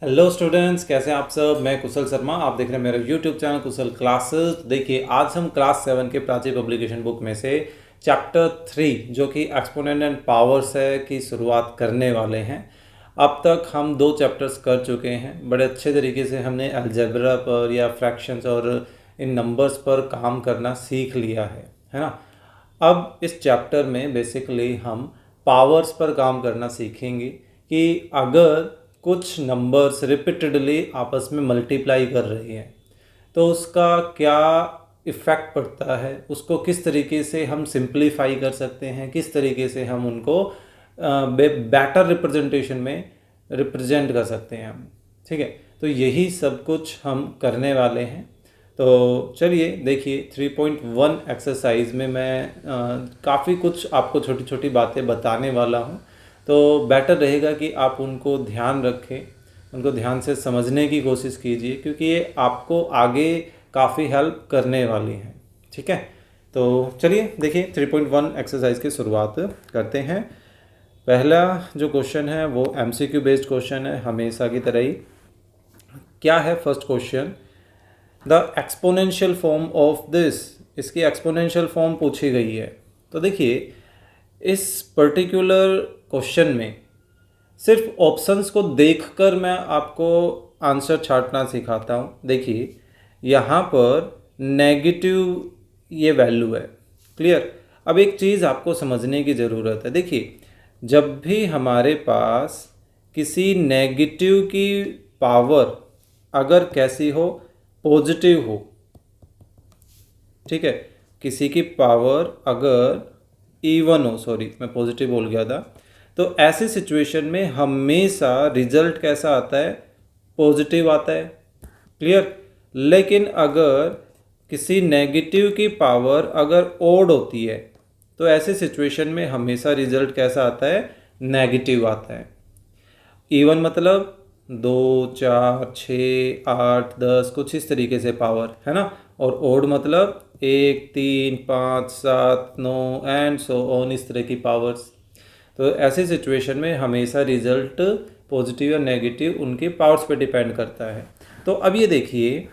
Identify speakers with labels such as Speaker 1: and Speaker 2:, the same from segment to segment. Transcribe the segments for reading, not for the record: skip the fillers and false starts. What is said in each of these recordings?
Speaker 1: Hello students, कैसे हैं आप सब। मैं कुशल शर्मा, आप देख रहे हैं मेरा यूट्यूब चैनल कुशल क्लासेस। देखिए, आज हम क्लास 7 के प्राची पब्लिकेशन बुक में से चैप्टर 3 जो कि एक्सपोनेंट एंड पावर्स है की शुरुआत करने वाले हैं। अब तक हम 2 चैप्टर्स कर चुके हैं। बड़े अच्छे तरीके से हमने अलजेब्रा पर या फ्रैक्शंस और इन नंबर्स पर काम करना सीख लिया है ना। अब इस चैप्टर में बेसिकली हम पावर्स पर काम करना सीखेंगे कि अगर कुछ नंबर्स रिपीटेडली आपस में मल्टीप्लाई कर रही हैं तो उसका क्या इफ़ेक्ट पड़ता है, उसको किस तरीके से हम सिंप्लीफाई कर सकते हैं, किस तरीके से हम उनको बेटर रिप्रेजेंटेशन में रिप्रेजेंट कर सकते हैं हम। ठीक है, तो यही सब कुछ हम करने वाले हैं। तो चलिए देखिए, 3.1 एक्सरसाइज में मैं काफ़ी कुछ आपको छोटी छोटी बातें बताने वाला हूँ। तो बेटर रहेगा कि आप उनको ध्यान रखें, उनको ध्यान से समझने की कोशिश कीजिए, क्योंकि ये आपको आगे काफ़ी हेल्प करने वाली हैं। ठीक है, तो चलिए देखिए 3.1 एक्सरसाइज की शुरुआत करते हैं। पहला जो क्वेश्चन है वो एमसीक्यू बेस्ड क्वेश्चन है, हमेशा की तरह ही। क्या है first question? The exponential form of this. इसकी एक्सपोनेंशियल फॉर्म पूछी गई है। तो देखिए, इस पर्टिकुलर क्वेश्चन में सिर्फ ऑप्शंस को देखकर मैं आपको आंसर छांटना सिखाता हूँ। देखिए, यहाँ पर नेगेटिव ये वैल्यू है। क्लियर? अब एक चीज़ आपको समझने की ज़रूरत है। देखिए, जब भी हमारे पास किसी नेगेटिव की पावर अगर कैसी हो, पॉजिटिव हो, ठीक है, किसी की पावर अगर इवन हो, सॉरी मैं पॉजिटिव बोल गया था, तो ऐसी सिचुएशन में हमेशा रिजल्ट कैसा आता है? पॉजिटिव आता है। क्लियर? लेकिन अगर किसी नेगेटिव की पावर अगर ओड होती है तो ऐसे सिचुएशन में हमेशा रिजल्ट कैसा आता है? नेगेटिव आता है। इवन मतलब 2, 4, 6, 8, 10 कुछ इस तरीके से पावर है ना। और ओड मतलब 1, 3, 5, 7, 9 एंड सो ऑन, इस तरह की पावर्स। तो ऐसी सिचुएशन में हमेशा रिजल्ट पॉजिटिव या नेगेटिव उनके पावर्स पे डिपेंड करता है। तो अब ये देखिए,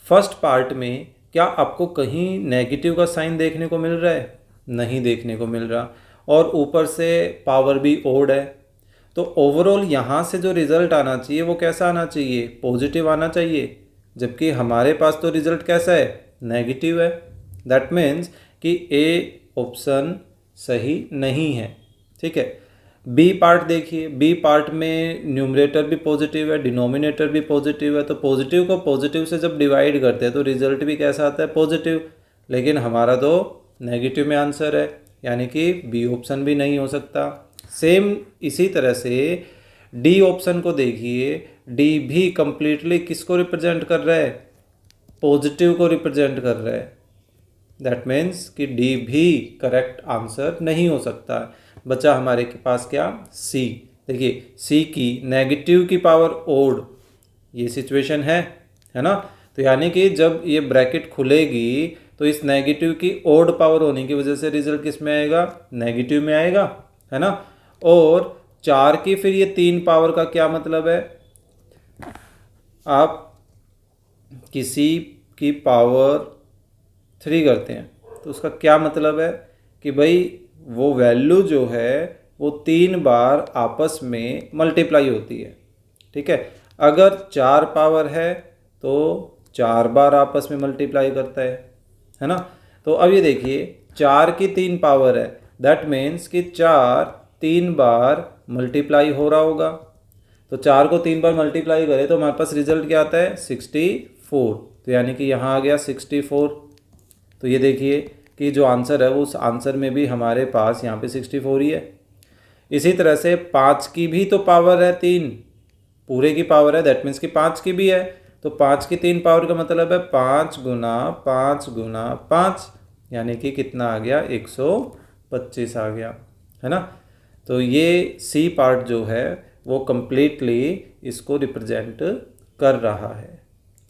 Speaker 1: फर्स्ट पार्ट में क्या आपको कहीं नेगेटिव का साइन देखने को मिल रहा है? नहीं देखने को मिल रहा। और ऊपर से पावर भी ओड है। तो ओवरऑल यहाँ से जो रिजल्ट आना चाहिए वो कैसा आना चाहिए? पॉजिटिव आना चाहिए। जबकि हमारे पास तो रिजल्ट कैसा है? नेगेटिव है। दैट मीन्स कि ए ऑप्शन सही नहीं है। ठीक है। बी पार्ट देखिए, बी पार्ट में न्यूमरेटर भी पॉजिटिव है, डिनोमिनेटर भी पॉजिटिव है। तो पॉजिटिव को पॉजिटिव से जब डिवाइड करते हैं तो रिजल्ट भी कैसा आता है? पॉजिटिव। लेकिन हमारा तो नेगेटिव में आंसर है, यानी कि बी ऑप्शन भी नहीं हो सकता। सेम इसी तरह से डी ऑप्शन को देखिए, डी भी कंप्लीटली किसको रिप्रेजेंट कर रहा है? पॉजिटिव को रिप्रेजेंट कर रहा है। दैट मीन्स कि डी भी करेक्ट आंसर नहीं हो सकता। बचा हमारे के पास क्या? सी। देखिए, सी की नेगेटिव की पावर ओड, ये सिचुएशन है ना। तो यानी कि जब ये ब्रैकेट खुलेगी तो इस नेगेटिव की ओड पावर होने की वजह से रिजल्ट किस में आएगा? नेगेटिव में आएगा, है ना। और 4 की फिर ये 3 पावर का क्या मतलब है? आप किसी की पावर 3 करते हैं तो उसका क्या मतलब है कि भाई वो वैल्यू जो है वो 3 बार आपस में मल्टीप्लाई होती है। ठीक है। अगर 4 पावर है तो 4 बार आपस में मल्टीप्लाई करता है ना। तो अब ये देखिए, 4 की 3 पावर है, दैट मीन्स कि 4 3 बार मल्टीप्लाई हो रहा होगा। तो 4 को 3 बार मल्टीप्लाई करें तो हमारे पास रिजल्ट क्या आता है? 64। तो यानी कि यहाँ आ गया 64। तो ये देखिए कि जो आंसर है वो उस आंसर में भी हमारे पास यहाँ पे 64 ही है। इसी तरह से 5 की भी तो पावर है 3, पूरे की पावर है, दैट मीन्स कि 5 की भी है। तो 5 की 3 पावर का मतलब है 5 गुना 5 गुना 5, यानी कि कितना आ गया? 125 आ गया, है ना। तो ये सी पार्ट जो है वो कंप्लीटली इसको रिप्रेजेंट कर रहा है।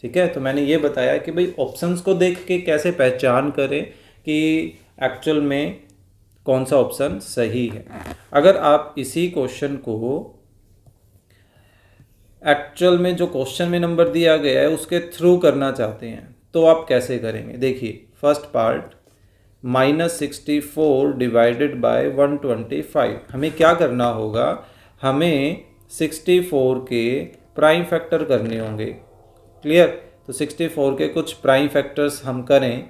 Speaker 1: ठीक है। तो मैंने ये बताया कि भाई ऑप्शंस को देख के कैसे पहचान करें कि एक्चुअल में कौन सा ऑप्शन सही है। अगर आप इसी क्वेश्चन को एक्चुअल में जो क्वेश्चन में नंबर दिया गया है उसके थ्रू करना चाहते हैं तो आप कैसे करेंगे? देखिए फर्स्ट पार्ट -64 डिवाइडेड बाय 125। हमें क्या करना होगा? हमें 64 के प्राइम फैक्टर करने होंगे। क्लियर? तो 64 के कुछ प्राइम फैक्टर्स हम करें,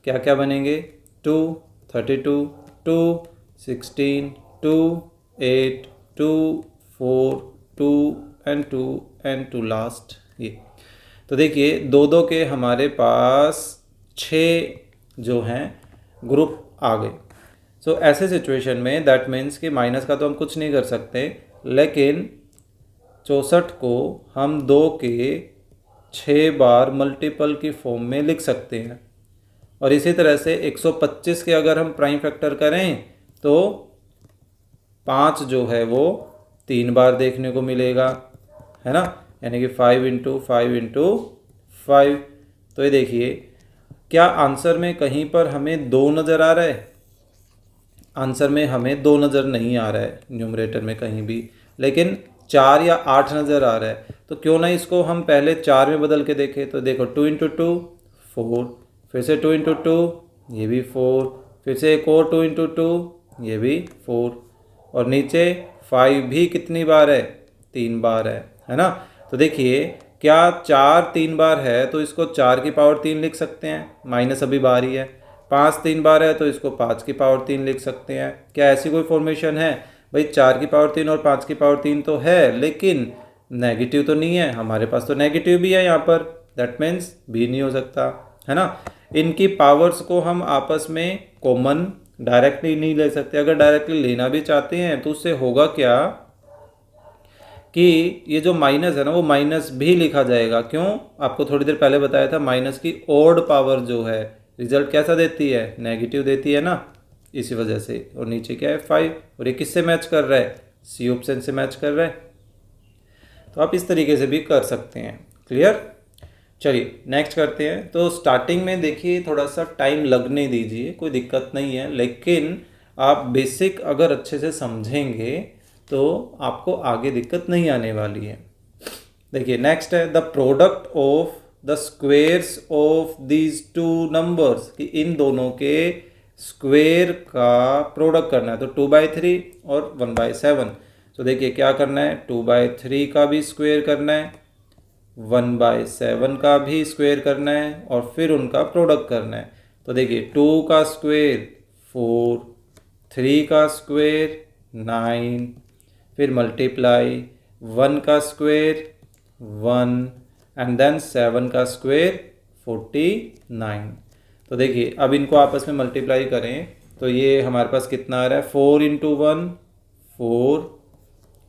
Speaker 1: क्या क्या बनेंगे? 2, 32, 2, 16, 2, 8, 2, 4, 2 एंड 2 एंड 2 लास्ट ये। तो देखिए दो दो के हमारे पास 6 जो हैं ग्रुप आ गए। सो ऐसे सिचुएशन में दैट मीन्स कि माइनस का तो हम कुछ नहीं कर सकते, लेकिन 64 को हम 2 के 6 बार मल्टीपल की फॉर्म में लिख सकते हैं। और इसी तरह से 125 के अगर हम प्राइम फैक्टर करें तो 5 जो है वो 3 बार देखने को मिलेगा, है ना, यानी कि 5 इंटू 5 इंटू 5। तो ये देखिए क्या आंसर में कहीं पर हमें 2 नज़र आ रहा है? आंसर में हमें 2 नज़र नहीं आ रहा है न्यूमरेटर में कहीं भी, लेकिन 4 या 8 नज़र आ रहा है। तो क्यों ना इसको हम पहले 4 में बदल के देखें। तो देखो 2 इंटू 2 4, फिर से 2 इंटू 2 ये भी 4, फिर से एक और 2 इंटू 2 ये भी 4, और नीचे 5 भी कितनी बार है? 3 बार है ना। तो देखिए क्या 4 3 बार है तो इसको 4 की पावर 3 लिख सकते हैं, माइनस अभी बार ही है। 5 3 बार है तो इसको 5 की पावर 3 लिख सकते हैं। क्या ऐसी कोई फॉर्मेशन है? भाई 4 की पावर 3 और 5 की पावर 3 तो है, लेकिन नेगेटिव तो नहीं है। हमारे पास तो नेगेटिव भी है यहाँ पर, दैट मीन्स भी नहीं हो सकता, है ना। इनकी पावर्स को हम आपस में कॉमन डायरेक्टली नहीं ले सकते। अगर डायरेक्टली लेना भी चाहते हैं तो उससे होगा क्या कि ये जो माइनस है ना वो माइनस भी लिखा जाएगा। क्यों? आपको थोड़ी देर पहले बताया था माइनस की ओड पावर जो है रिजल्ट कैसा देती है? नेगेटिव देती है ना, इसी वजह से। और नीचे क्या है? 5, और ये किससे मैच कर रहा है? सी ऑप्शन से मैच कर रहा है। तो आप इस तरीके से भी कर सकते हैं। क्लियर? चलिए नेक्स्ट करते हैं। तो स्टार्टिंग में देखिए थोड़ा सा टाइम लगने दीजिए, कोई दिक्कत नहीं है, लेकिन आप बेसिक अगर अच्छे से समझेंगे तो आपको आगे दिक्कत नहीं आने वाली है। देखिए नेक्स्ट है the product of the squares of these two numbers, कि इन दोनों के स्क्वेयर का प्रोडक्ट करना है। तो 2/3 और 1/7। तो देखिए क्या करना है? 2/3 का भी स्क्वेयर करना है, 1/7 का भी स्क्वेयर करना है, और फिर उनका प्रोडक्ट करना है। तो देखिए 2 का स्क्वेयर 4, 3 का स्क्वेयर 9, फिर मल्टीप्लाई 1 का स्क्वेयर 1, एंड देन 7 का स्क्वेयर 49। तो देखिए अब इनको आपस में मल्टीप्लाई करें तो ये हमारे पास कितना आ रहा है? 4 इंटू 1 4,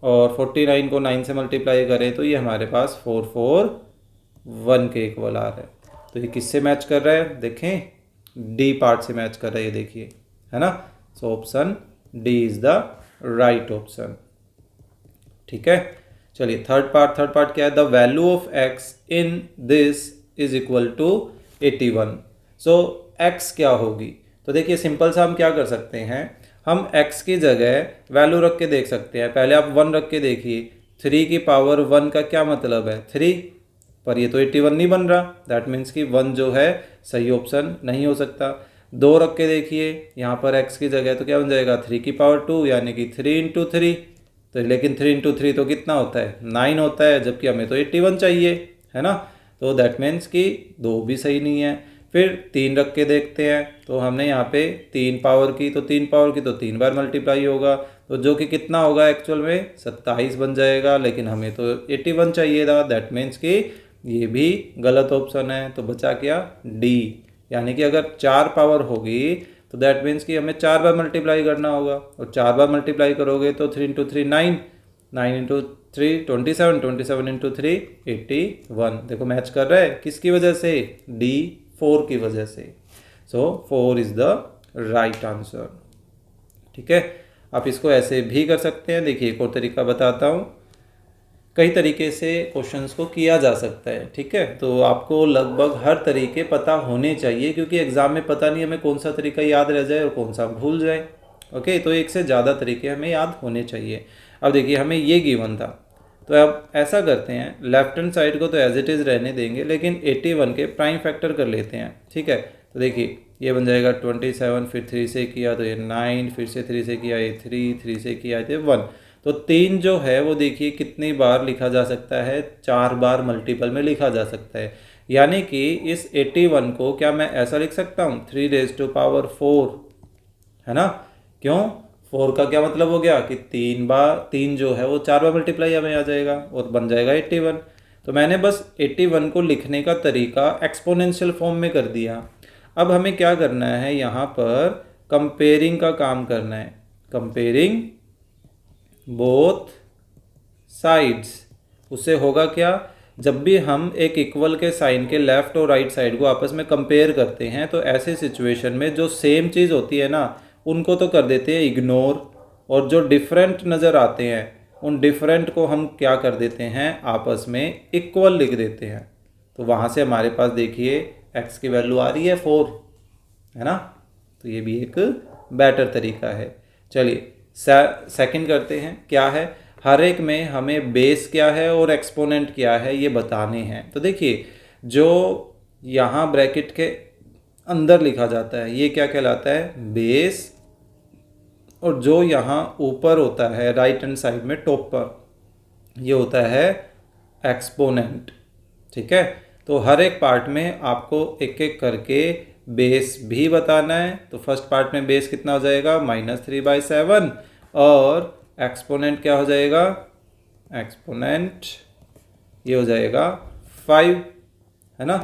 Speaker 1: और 49 को 9 से मल्टीप्लाई करें तो ये हमारे पास 441 के इक्वल आ रहा है। तो ये किससे मैच कर रहा है? देखें डी पार्ट से मैच कर रहा है, ये देखिए, है ना। So option D is the right option. ठीक है, चलिए थर्ड पार्ट क्या है? The value of X in this is equal to 81। So X क्या होगी? तो देखिए सिंपल सा हम क्या कर सकते हैं, हम x की जगह वैल्यू रख के देख सकते हैं। पहले आप 1 रख के देखिए, 3 की पावर 1 का क्या मतलब है? 3, पर ये तो 81 नहीं बन रहा, दैट मीन्स कि 1 जो है सही ऑप्शन नहीं हो सकता। 2 रख के देखिए, यहाँ पर x की जगह तो क्या बन जाएगा? 3 की पावर 2, यानी कि 3 इंटू 3। तो लेकिन 3 इंटू 3 तो कितना होता है? 9 होता है, जबकि हमें तो 81 चाहिए, है ना। तो दैट मीन्स कि 2 भी सही नहीं है। फिर 3 रख के देखते हैं, तो हमने यहाँ पे 3 पावर की, तो 3 पावर की तो 3 बार मल्टीप्लाई होगा, तो जो कि कितना होगा एक्चुअल में? 27 बन जाएगा, लेकिन हमें तो 81 चाहिए था, दैट मीन्स कि ये भी गलत ऑप्शन है। तो बचा क्या? डी, यानी कि अगर 4 पावर होगी तो दैट मीन्स कि हमें 4 बार मल्टीप्लाई करना होगा, और 4 बार मल्टीप्लाई करोगे तो 3 इंटू 3 9, 9 इंटू 3 27, 27 इंटू 3 81। देखो मैच कर रहा है, किसकी वजह से? डी 4 की वजह से। सो 4 इज द राइट आंसर। ठीक है, आप इसको ऐसे भी कर सकते हैं। देखिए एक और तरीका बताता हूँ, कई तरीके से क्वेश्चंस को किया जा सकता है। ठीक है, तो आपको लगभग हर तरीके पता होने चाहिए, क्योंकि एग्जाम में पता नहीं हमें कौन सा तरीका याद रह जाए और कौन सा भूल जाए। ओके, तो एक से ज़्यादा तरीके हमें याद होने चाहिए। अब देखिए हमें ये गिवन था तो अब ऐसा करते हैं, लेफ्ट हैंड साइड को तो एज इट इज़ रहने देंगे, लेकिन 81 के प्राइम फैक्टर कर लेते हैं। ठीक है, तो देखिए ये बन जाएगा 27, फिर 3 से किया तो ये 9, फिर से 3 से किया ये 3 से किया ये 1। तो 3 जो है वो देखिए कितनी बार लिखा जा सकता है, 4 बार मल्टीपल में लिखा जा सकता है। यानी कि इस 81 को क्या मैं ऐसा लिख सकता हूँ 3⁴, है ना। क्यों, 4 का क्या मतलब हो गया कि 3 जो है वो 4 बार मल्टीप्लाई हमें आ जाएगा और बन जाएगा 81। तो मैंने बस 81 को लिखने का तरीका एक्सपोनेंशियल फॉर्म में कर दिया। अब हमें क्या करना है, यहाँ पर कंपेयरिंग का काम करना है, कंपेयरिंग बोथ साइड्स। उससे होगा क्या, जब भी हम एक इक्वल के साइन के लेफ्ट और राइट साइड को आपस में कंपेयर करते हैं तो ऐसे सिचुएशन में जो सेम चीज़ होती है ना उनको तो कर देते हैं इग्नोर, और जो डिफरेंट नज़र आते हैं उन डिफरेंट को हम क्या कर देते हैं, आपस में इक्वल लिख देते हैं। तो वहाँ से हमारे पास देखिए x की वैल्यू आ रही है 4, है ना। तो ये भी एक बेटर तरीका है। चलिए सेकंड करते हैं, क्या है, हर एक में हमें बेस क्या है और एक्सपोनेंट क्या है ये बताने हैं। तो देखिए जो यहाँ ब्रैकेट के अंदर लिखा जाता है ये क्या कहलाता है, बेस, और जो यहाँ ऊपर होता है राइट हैंड साइड में टॉप पर ये होता है एक्सपोनेंट। ठीक है, तो हर एक पार्ट में आपको एक एक करके बेस भी बताना है। तो फर्स्ट पार्ट में बेस कितना हो जाएगा -3/7, और एक्सपोनेंट क्या हो जाएगा, एक्सपोनेंट ये हो जाएगा 5, है ना।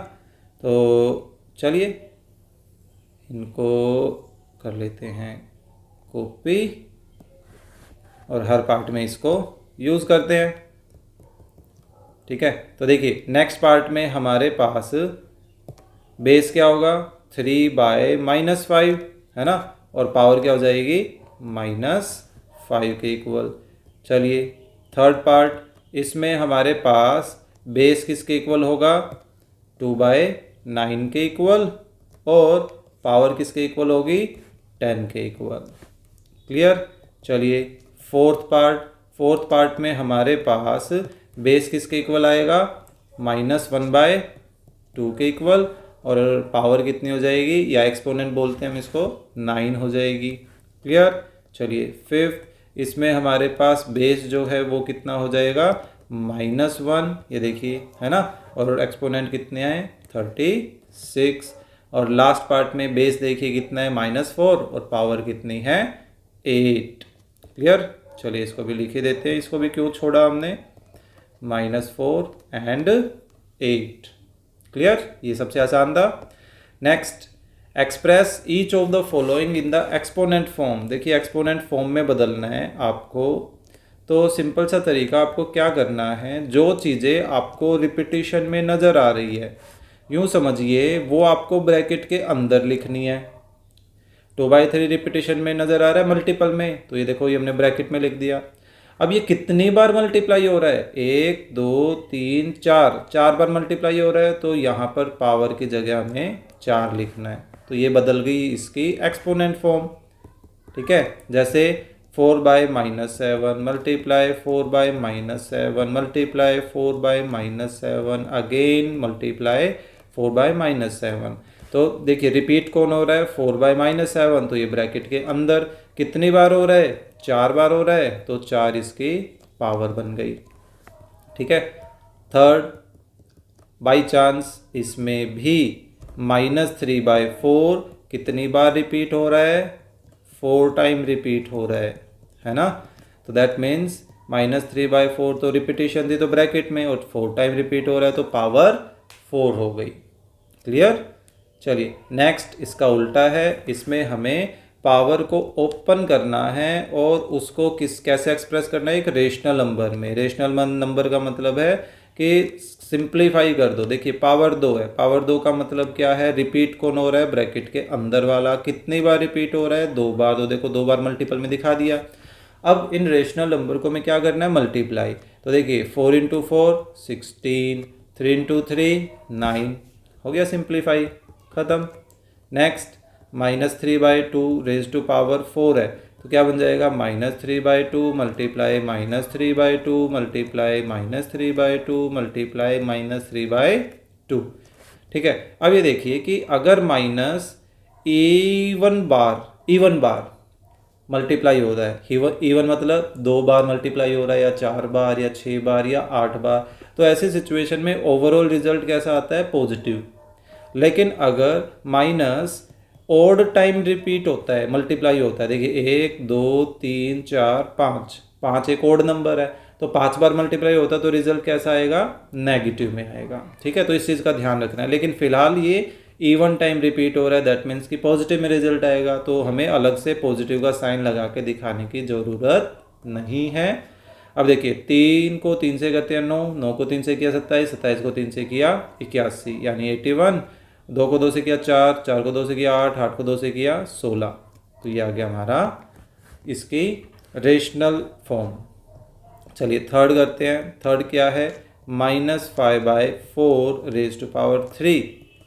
Speaker 1: तो चलिए इनको कर लेते हैं कॉपी और हर पार्ट में इसको यूज़ करते हैं। ठीक है, तो देखिए नेक्स्ट पार्ट में हमारे पास बेस क्या होगा 3/-5, है ना, और पावर क्या हो जाएगी -5 के इक्वल। चलिए थर्ड पार्ट, इसमें हमारे पास बेस किसके इक्वल होगा 2/9 के इक्वल, और पावर किसके इक्वल होगी 10 के इक्वल। क्लियर। चलिए फोर्थ पार्ट में हमारे पास बेस किसके इक्वल आएगा -1/2 के इक्वल, और पावर कितनी हो जाएगी, या एक्सपोनेंट बोलते हैं हम इसको, 9 हो जाएगी। क्लियर। चलिए फिफ्थ, इसमें हमारे पास बेस जो है वो कितना हो जाएगा -1, ये देखिए, है ना, और एक्सपोनेंट कितने आए 36, और लास्ट पार्ट में बेस देखिए कितना है -4 और पावर कितनी है 8। क्लियर। चलिए इसको भी लिख ही देते हैं, इसको भी क्यों छोड़ा हमने, -4 एंड 8। क्लियर, ये सबसे आसान था। Next, express each of the following in the exponent form. देखिए एक्सपोनेंट फॉर्म में बदलना है आपको, तो सिंपल सा तरीका, आपको क्या करना है, जो चीज़ें आपको रिपीटिशन में नज़र आ रही है यूँ समझिए वो आपको ब्रैकेट के अंदर लिखनी है। 2/3 रिपीटिशन में नज़र आ रहा है मल्टीपल में, तो ये देखो ये हमने ब्रैकेट में लिख दिया। अब ये कितनी बार मल्टीप्लाई हो रहा है, 1 2 3 4 बार मल्टीप्लाई हो रहा है, तो यहाँ पर पावर की जगह हमें 4 लिखना है। तो ये बदल गई इसकी एक्सपोनेंट फॉर्म। ठीक है, जैसे 4/-7 मल्टीप्लाई 4/-7 मल्टीप्लाई 4/-7 अगेन मल्टीप्लाई 4/-7। तो देखिए रिपीट कौन हो रहा है 4/-7, तो ये ब्रैकेट के अंदर कितनी बार हो रहा है 4 बार हो रहा है, तो 4 इसकी पावर बन गई। ठीक है। थर्ड, बाई चांस इसमें भी -3/4 कितनी बार रिपीट हो रहा है 4 टाइम रिपीट हो रहा है ना। तो दैट मीन्स -3/4 तो रिपीटिशन थी तो ब्रैकेट में, और 4 टाइम रिपीट हो रहा है तो पावर 4 हो गई। क्लियर। चलिए नेक्स्ट इसका उल्टा है, इसमें हमें पावर को ओपन करना है और उसको कैसे एक्सप्रेस करना है, एक रेशनल नंबर में। रेशनल नंबर का मतलब है कि सिंप्लीफाई कर दो। देखिए पावर 2 है, पावर 2 का मतलब क्या है, रिपीट कौन हो रहा है ब्रैकेट के अंदर वाला, कितनी बार रिपीट हो रहा है 2 बार, तो देखो 2 बार मल्टीपल में दिखा दिया। अब इन रेशनल नंबर को हमें क्या करना है मल्टीप्लाई, तो देखिए 4 × 4 16, 3 × 3 9, हो गया सिंप्लीफाई, ख़त्म। नेक्स्ट -3/2 रेज़ टू पावर 4 है, तो क्या बन जाएगा -3/2 मल्टीप्लाई -3/2 मल्टीप्लाई -3/2 मल्टीप्लाई -3/2। ठीक है, अब ये देखिए कि अगर माइनस इवन बार मल्टीप्लाई हो रहा है, इवन मतलब 2 बार मल्टीप्लाई हो रहा है या 4 बार या 6 बार या 8 बार, तो ऐसी सिचुएशन में ओवरऑल रिजल्ट कैसा आता है? पॉजिटिव। लेकिन अगर माइनस ऑड टाइम रिपीट होता है, मल्टीप्लाई होता है, देखिए 1 2 3 4 5 एक ऑड नंबर है, तो 5 बार मल्टीप्लाई होता है तो रिजल्ट कैसा आएगा? नेगेटिव में आएगा। ठीक है, तो इस चीज़ का ध्यान रखना है। लेकिन फिलहाल ये इवन टाइम रिपीट हो रहा है, दैट मीन्स कि पॉजिटिव में रिजल्ट आएगा, तो हमें अलग से पॉजिटिव का साइन लगा के दिखाने की ज़रूरत नहीं है। अब देखिए 3 को 3 से करते हैं 9, 9 को 3 से किया 27, 27 को 3 से किया 81 यानी 81, 2 को 2 से किया 4, 4 को 2 से किया 8, 8 को 2 से किया 16। तो ये आ गया हमारा इसकी रेशनल फॉर्म। चलिए थर्ड करते हैं। थर्ड क्या है? -5/4 रेज टू पावर 3।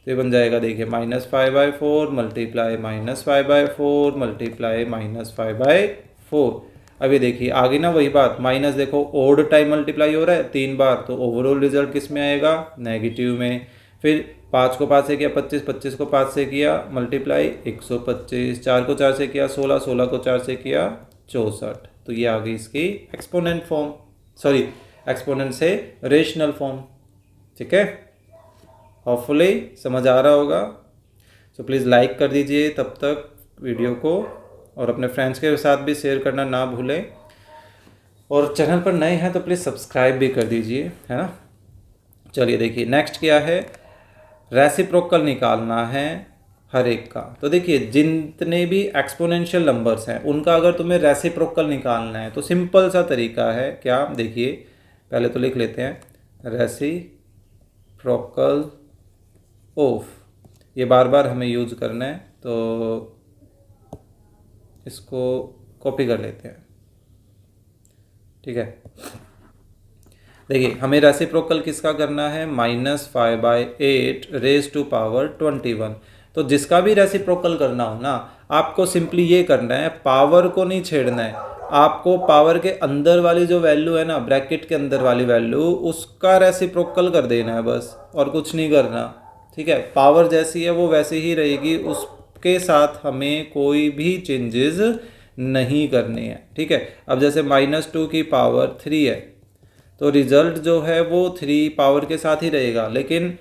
Speaker 1: तो ये बन जाएगा, देखिए -5/4 मल्टीप्लाई -5/4 मल्टीप्लाई -5/4। अभी देखिए आगे ना वही बात, माइनस देखो ओड टाइम मल्टीप्लाई हो रहा है 3 बार, तो ओवरऑल रिजल्ट किस में आएगा? नेगेटिव में। फिर 5 को 5 से किया 25, 25 को 5 से किया मल्टीप्लाई 125, 4 को 4 से किया 16, 16 को 4 से किया 64। तो ये आ गई इसकी एक्सपोनेंट फॉर्म, सॉरी एक्सपोनेंट से रेशनल फॉर्म। ठीक है, होपफुली समझ आ रहा होगा। सो प्लीज़ लाइक कर दीजिए तब तक वीडियो को, और अपने फ्रेंड्स के साथ भी शेयर करना ना भूलें, और चैनल पर नए हैं तो प्लीज़ सब्सक्राइब भी कर दीजिए, है ना। चलिए देखिए नेक्स्ट क्या है? रेसिप्रोकल निकालना है हर एक का। तो देखिए जितने भी एक्सपोनेंशियल नंबर्स हैं उनका अगर तुम्हें रेसिप्रोकल निकालना है तो सिंपल सा तरीका है। क्या? देखिए पहले तो लिख लेते हैं रेसिप्रोकल ऑफ, ये बार बार हमें यूज करना है, तो इसको कॉपी कर लेते हैं। ठीक है, देखिए हमें रेसिप्रोकल किसका करना है? -5/8 रेज टू पावर 21। तो जिसका भी रेसिप्रोकल करना हो ना, आपको सिंपली ये करना है, पावर को नहीं छेड़ना है, आपको पावर के अंदर वाली जो वैल्यू है ना, ब्रैकेट के अंदर वाली वैल्यू, उसका रेसिप्रोकल कर देना है बस, और कुछ नहीं करना। ठीक है, पावर जैसी है वो वैसे ही रहेगी, उसके साथ हमें कोई भी चेंजेस नहीं करने हैं। ठीक है, अब जैसे -2 की पावर 3 है, तो रिजल्ट जो है वो 3 पावर के साथ ही रहेगा, लेकिन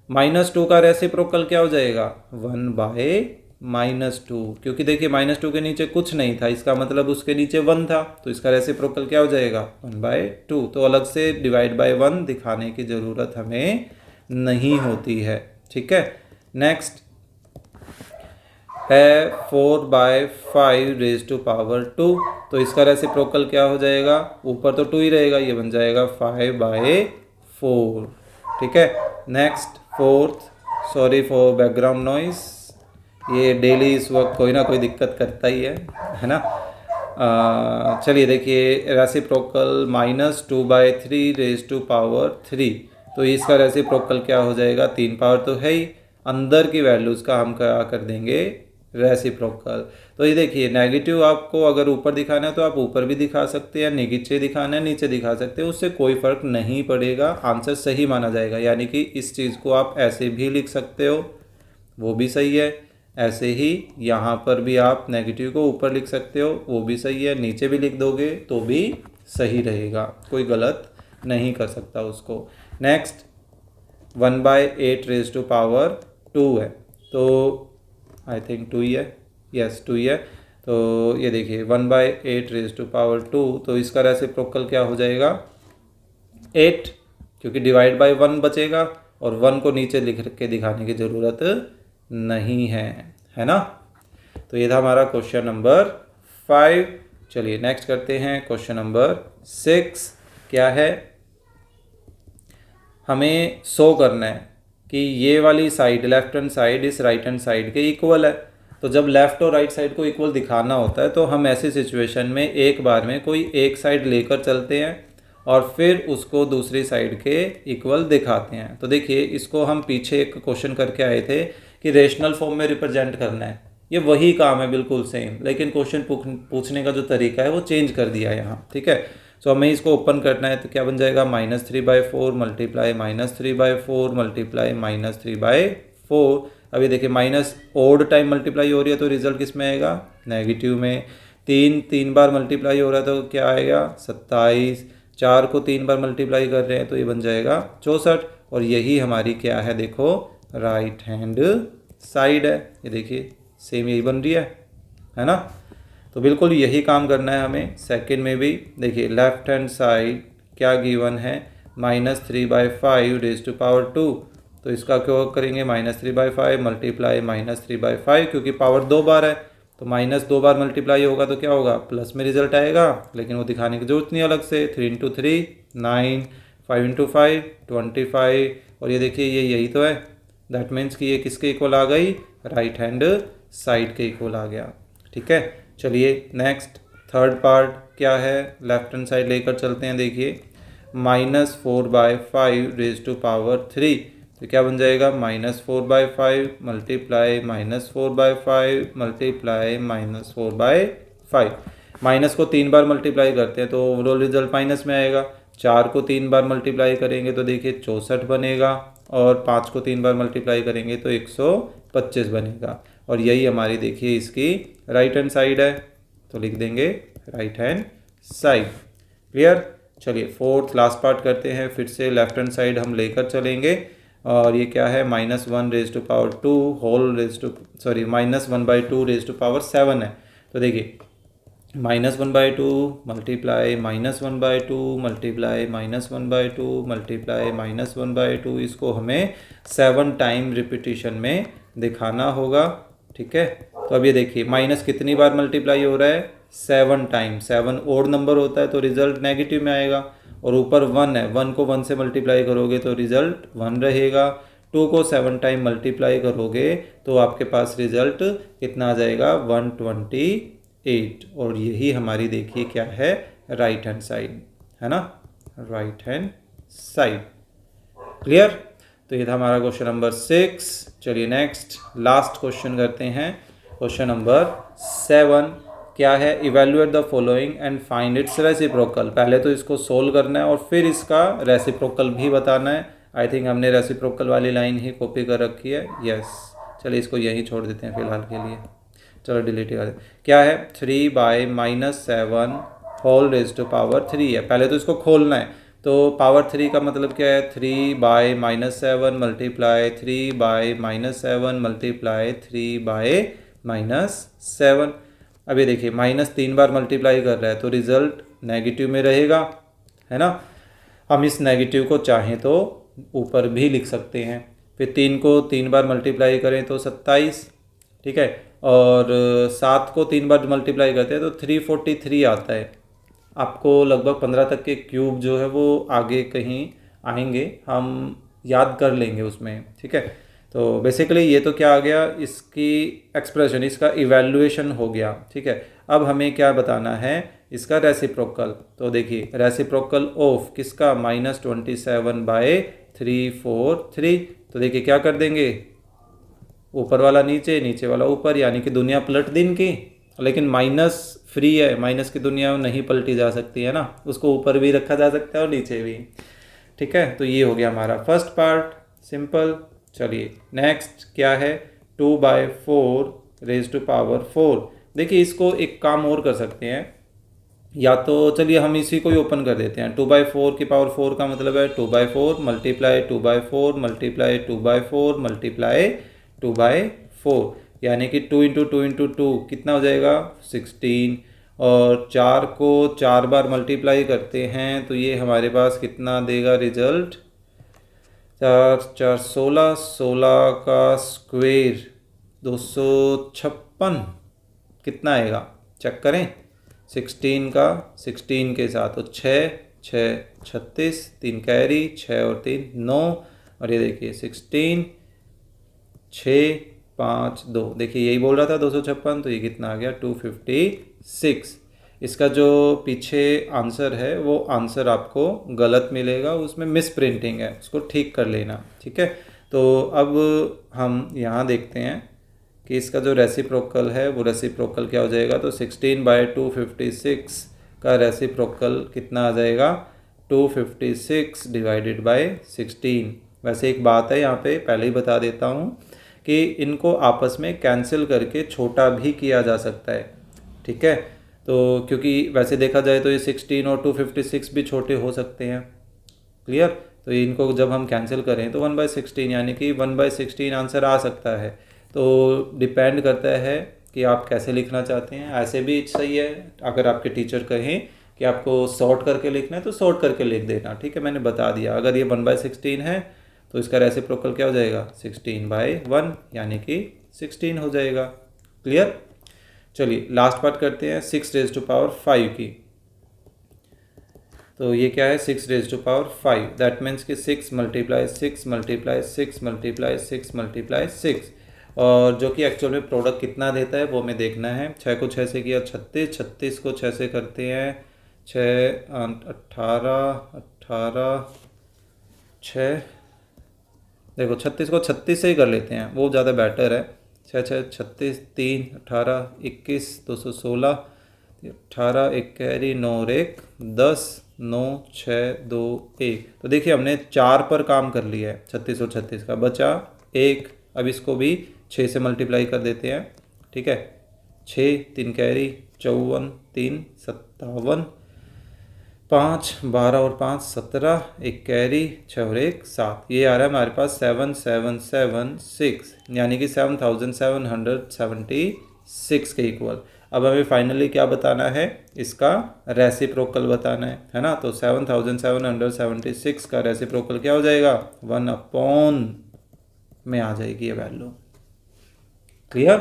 Speaker 1: -2 का रेसिप्रोकल क्या हो जाएगा? 1/-2, क्योंकि देखिए -2 के नीचे कुछ नहीं था, इसका मतलब उसके नीचे 1 था, तो इसका रेसिप्रोकल क्या हो जाएगा? 1/2। तो अलग से डिवाइड बाय 1 दिखाने की ज़रूरत हमें नहीं होती है। ठीक है, नेक्स्ट है 4/5 रेज टू पावर 2। तो इसका रेसिप्रोकल क्या हो जाएगा? ऊपर तो 2 ही रहेगा, ये बन जाएगा 5/4। ठीक है, next fourth, sorry for background noise, ये डेली इस वक्त कोई ना कोई दिक्कत करता ही है ना। चलिए देखिए रेसिप्रोकल -2/3 रेज टू पावर 3। तो इसका रेसिप्रोकल क्या हो जाएगा? 3 पावर तो है ही, अंदर की वैल्यूज़ का हम क्या कर देंगे? रेसिप्रोकल। तो ये देखिए नेगेटिव आपको अगर ऊपर दिखाना है तो आप ऊपर भी दिखा सकते हैं, नीचे दिखाना है नीचे दिखा सकते हैं, उससे कोई फ़र्क नहीं पड़ेगा, आंसर सही माना जाएगा। यानी कि इस चीज़ को आप ऐसे भी लिख सकते हो, वो भी सही है। ऐसे ही यहाँ पर भी आप नेगेटिव को ऊपर लिख सकते हो, वो भी सही है। नीचे भी लिख दोगे तो भी सही रहेगा, कोई गलत नहीं कर सकता उसको। नेक्स्ट 1/8 रेज टू पावर 2 है, तो आई थिंक 2 ही है, यस 2 ही है। तो ये देखिए 1/8 रेज टू पावर 2, तो इसका रेसिप्रोकल क्या हो जाएगा? 8, क्योंकि डिवाइड बाय 1 बचेगा, और 1 को नीचे लिख के दिखाने की ज़रूरत नहीं है ना। तो ये था हमारा क्वेश्चन नंबर 5। चलिए नेक्स्ट करते हैं क्वेश्चन नंबर 6। क्या है? हमें शो करना है कि ये वाली साइड, लेफ्ट हैंड साइड इस राइट हैंड साइड के इक्वल है। तो जब लेफ़्ट और राइट साइड को इक्वल दिखाना होता है तो हम ऐसी सिचुएशन में एक बार में कोई एक साइड लेकर चलते हैं और फिर उसको दूसरी साइड के इक्वल दिखाते हैं। तो देखिए इसको हम पीछे एक क्वेश्चन करके आए थे कि रेशनल फॉर्म में रिप्रेजेंट करना है, ये वही काम है बिल्कुल सेम, लेकिन क्वेश्चन पूछने का जो तरीका है वो चेंज कर दिया है यहाँ, ठीक है। सो हमें इसको ओपन करना है तो क्या बन जाएगा, -3/4 मल्टीप्लाई -3/4 मल्टीप्लाई -3/4। अभी देखिए माइनस ओड टाइम मल्टीप्लाई हो रही है तो रिजल्ट किस में आएगा, नेगेटिव में। 3 बार मल्टीप्लाई हो रहा है तो क्या आएगा, 27। 4 को 3 बार मल्टीप्लाई कर रहे हैं तो ये बन जाएगा 64। और यही हमारी क्या है, देखो राइट हैंड साइड है। ये देखिए सेम यही बन रही है ना। तो बिल्कुल यही काम करना है हमें सेकंड में भी। देखिए लेफ्ट हैंड साइड क्या गिवन है, -3/5 रेज़ टू पावर 2। तो इसका क्यों करेंगे, -3/5 मल्टीप्लाई -3/5, क्योंकि पावर 2 बार है तो -2 बार मल्टीप्लाई होगा तो क्या होगा, प्लस में रिजल्ट आएगा। लेकिन वो दिखाने की जरूरत नहीं अलग से। 3 × 3 9, 5 × 5 25। और ये देखिए ये यही तो है, दैट मीन्स कि ये किसके इक्वल आ गई, राइट हैंड साइड के इक्वल आ गया, ठीक है। चलिए नेक्स्ट थर्ड पार्ट क्या है, लेफ्ट हैंड साइड लेकर चलते हैं। देखिए -4/5 रेज़ टू पावर 3 तो क्या बन जाएगा, -4/5 मल्टीप्लाई -4/5 मल्टीप्लाई -4/5। माइनस को 3 बार मल्टीप्लाई करते हैं तो ओवरऑल रिजल्ट माइनस में आएगा। 4 को 3 बार मल्टीप्लाई करेंगे तो देखिए 64 बनेगा, और 5 को 3 बार मल्टीप्लाई करेंगे तो 125 बनेगा। और यही हमारी देखिए इसकी राइट हैंड साइड है, तो लिख देंगे राइट हैंड साइड। क्लियर। चलिए फोर्थ लास्ट पार्ट करते हैं। फिर से लेफ्ट हैंड साइड हम लेकर चलेंगे, और ये क्या है, -1 raise to power 2 whole raise to -1/2 raise to power 7 है। तो देखिए -1/2 मल्टीप्लाई -1/2 मल्टीप्लाई -1/2 मल्टीप्लाई -1/2, इसको हमें 7 टाइम रिपीटिशन में दिखाना होगा, ठीक है। तो अब ये देखिए माइनस कितनी बार मल्टीप्लाई हो रहा है, 7 टाइम। 7 ओड नंबर होता है तो रिजल्ट नेगेटिव में आएगा, और ऊपर 1 है, 1 को 1 से मल्टीप्लाई करोगे तो रिजल्ट 1 रहेगा। 2 को 7 टाइम मल्टीप्लाई करोगे तो आपके पास रिजल्ट कितना आ जाएगा, 128। और यही हमारी देखिए क्या है, राइट हैंड साइड है ना, राइट हैंड साइड। क्लियर। तो ये था हमारा क्वेश्चन नंबर 6। चलिए नेक्स्ट लास्ट क्वेश्चन करते हैं। क्वेश्चन नंबर 7 क्या है, evaluate the following and find its reciprocal. पहले तो इसको सोल्व करना है और फिर इसका रेसिप्रोकल भी बताना है। आई थिंक हमने रेसिप्रोकल वाली लाइन ही कॉपी कर रखी है, यस। चलिए इसको यहीं छोड़ देते हैं फिलहाल के लिए, चलो डिलीट कर देते। क्या है, 3/-7 होल रेज़ टू पावर 3 है। पहले तो इसको खोलना है, तो पावर 3 का मतलब क्या है, 3/-7 मल्टीप्लाई 3/-7 मल्टीप्लाई 3/-7। अब ये देखिए -3 बार मल्टीप्लाई कर रहा है तो रिजल्ट नेगेटिव में रहेगा, है ना। हम इस नेगेटिव को चाहें तो ऊपर भी लिख सकते हैं। फिर 3 को 3 बार मल्टीप्लाई करें तो 27, ठीक है। और 7 को 3 बार मल्टीप्लाई करते हैं तो 343 आता है। आपको लगभग 15 तक के क्यूब जो है वो आगे कहीं आएंगे, हम याद कर लेंगे उसमें, ठीक है। तो बेसिकली ये तो क्या आ गया, इसकी एक्सप्रेशन, इसका इवैल्यूएशन हो गया, ठीक है। अब हमें क्या बताना है, इसका रेसिप्रोकल। तो देखिए रेसिप्रोकल ऑफ किसका, -27/343। तो देखिए क्या कर देंगे, ऊपर वाला नीचे, नीचे वाला ऊपर, यानी कि दुनिया पलट दी इनकी। लेकिन माइनस फ्री है, माइनस की दुनिया नहीं पलटी जा सकती है ना, उसको ऊपर भी रखा जा सकता है और नीचे भी, ठीक है। तो ये हो गया हमारा फर्स्ट पार्ट, सिंपल। चलिए नेक्स्ट क्या है, 2/4 रेज़ टू पावर 4। देखिए इसको एक काम और कर सकते हैं, या तो चलिए हम इसी को ही ओपन कर देते हैं। 2/4 की पावर 4 का मतलब है 2/4 मल्टीप्लाई 2/4 मल्टीप्लाई 2/4 मल्टीप्लाई 2/4, यानी कि 2 × 2 × 2 कितना हो जाएगा, 16। और 4 को 4 बार मल्टीप्लाई करते हैं तो ये हमारे पास कितना देगा रिजल्ट, 4 4 16, 16 का स्क्वेयर 256 कितना आएगा, चेक करें। 16 का 16 के साथ तो 6 6 36, 3 कैरी, 6 और 3 9, और ये देखिए 16 6 5 2, देखिए यही बोल रहा था 256, तो ये कितना आ गया 256। इसका जो पीछे आंसर है वो आंसर आपको गलत मिलेगा, उसमें मिस प्रिंटिंग है, उसको ठीक कर लेना, ठीक है। तो अब हम यहाँ देखते हैं कि इसका जो रेसिप्रोकल है वो रेसिप्रोकल क्या हो जाएगा, तो 16/256 का रेसिप्रोकल कितना आ जाएगा, 256 डिवाइडेड बाय 16। वैसे एक बात है यहाँ पे पहले ही बता देता हूँ कि इनको आपस में कैंसिल करके छोटा भी किया जा सकता है, ठीक है। तो क्योंकि वैसे देखा जाए तो ये 16 और 256 भी छोटे हो सकते हैं, क्लियर। तो इनको जब हम कैंसिल करें तो 1/16 यानी कि 1/16 आंसर आ सकता है। तो डिपेंड करता है कि आप कैसे लिखना चाहते हैं। ऐसे भी सही है, अगर आपके टीचर कहें कि आपको सॉर्ट करके लिखना है तो सॉर्ट करके लिख देना, ठीक है, मैंने बता दिया। अगर ये 1/16 है तो इसका रेसिप्रोकल क्या हो जाएगा, 16/1 यानी कि 16 हो जाएगा, क्लियर। चलिए लास्ट पार्ट करते हैं 6⁵ की। तो ये क्या है, 6⁵, दैट मीन्स कि 6 × 6 × 6 × 6 × 6, और जो कि एक्चुअल में प्रोडक्ट कितना देता है वो हमें देखना है। 6 को 6 से किया 36, 36 को 6 से करते हैं 6 18 18 6, देखो 36 को 36 से ही कर लेते हैं, वो ज़्यादा बेटर है। 6 6 36, 3 18 21 216, 18 1 कैरी 9 और 1 10 9 6 2 1। तो देखिए हमने 4 पर काम कर लिया है, 36 और 36 का बचा 1। अब इसको भी 6 से मल्टीप्लाई कर देते हैं, ठीक है। 6 3 कैरी 54 3 57, 5 12 और 5 17, 1 कैरी 6 और 1 7, ये आ रहा है हमारे पास 7776, यानी कि 7776 के इक्वल। अब हमें फाइनली क्या बताना है, इसका रेसिप्रोकल बताना है ना। तो 7776 का रेसिप्रोकल क्या हो जाएगा, 1/, में आ जाएगी ये वैल्यू, क्लियर।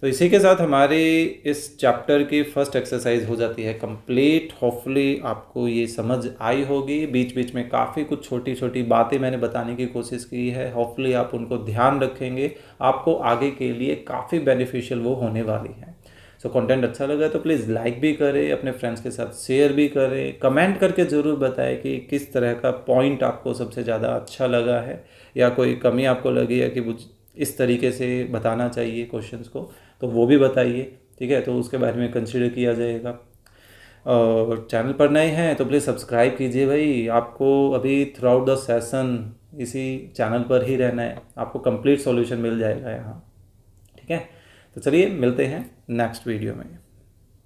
Speaker 1: तो इसी के साथ हमारी इस चैप्टर की फर्स्ट एक्सरसाइज हो जाती है कंप्लीट। होपफुली आपको ये समझ आई होगी। बीच बीच में काफ़ी कुछ छोटी छोटी बातें मैंने बताने की कोशिश की है, होपफुली आप उनको ध्यान रखेंगे, आपको आगे के लिए काफ़ी बेनिफिशियल वो होने वाली है। सो कंटेंट अच्छा लगा तो प्लीज़ लाइक भी करें, अपने फ्रेंड्स के साथ शेयर भी करें, कमेंट करके ज़रूर बताएं कि किस तरह का पॉइंट आपको सबसे ज़्यादा अच्छा लगा है, या कोई कमी आपको लगी है कि इस तरीके से बताना चाहिए क्वेश्चंस को, तो वो भी बताइए, ठीक है। तो उसके बारे में कंसिडर किया जाएगा। और चैनल पर नए हैं तो प्लीज़ सब्सक्राइब कीजिए भाई, आपको अभी थ्रू आउट द सेशन इसी चैनल पर ही रहना है, आपको कंप्लीट सॉल्यूशन मिल जाएगा यहाँ, ठीक है। तो चलिए मिलते हैं नेक्स्ट वीडियो में।